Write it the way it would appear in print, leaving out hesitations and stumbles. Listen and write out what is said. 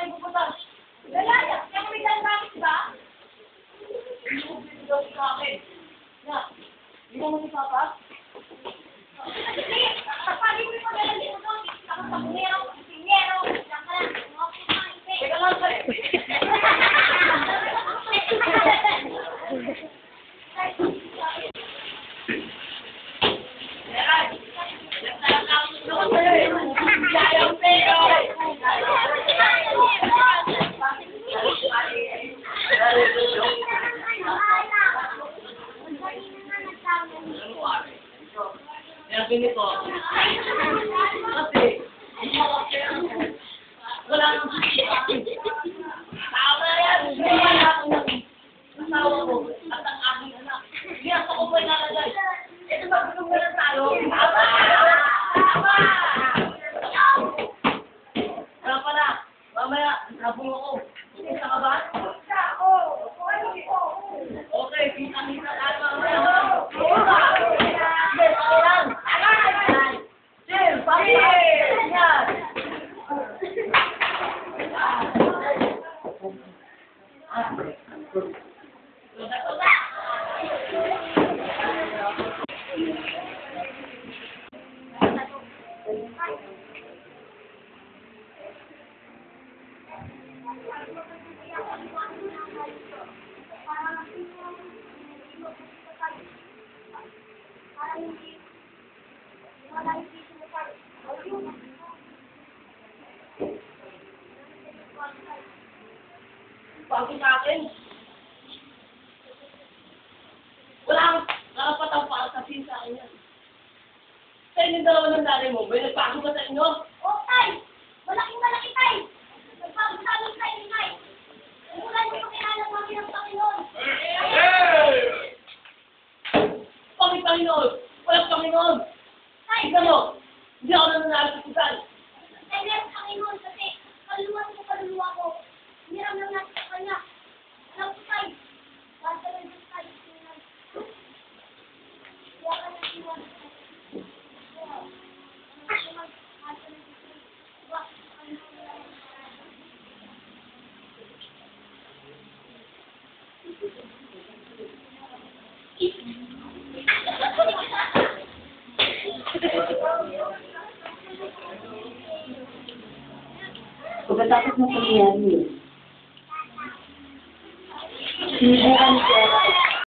kayo pupunta? Lalaya, kaya kami dahil namin, di ba? Hindi daw sa akin. Na, hindi mo si Papa? Sige, kapag mo yung paglalang dito doon, tapos sa bumero, singero, lang ka lang, mga pumain. Teka lang, sir. Yan po. Kasi, wala nang tama yan. Wala akong asawa ko at ang aking anak. Hindi ako ko ba nalagay? Ito ba gusto mo ng talo? Tama! Tama! Wala pa na. Mamaya, nabong ako. Isa ka ba? Okay, kita-kita tayo mamaya. Pagod sa akin. Walang karapatang para sa akin yan. Sa inyo dalawa ng nanay mo, may nagbago ba sa inyo? Oo, tay! Malaking-malaki, tay! Nagbago sa amin, tay, tay! Mula niyo pakialam namin ng Panginoon! Panginoon! Walang Panginoon! Tay! Tignan mo! Hindi ako nananalo sa putal! Tay, meron Panginoon kasi kaluluwa ko. Hiram lang natin sa kanya. Alam ko, tay! Basta lang yung tay. Kaya ka na sinuwan. Pagkatapos ng pangyayari, sinibukan siya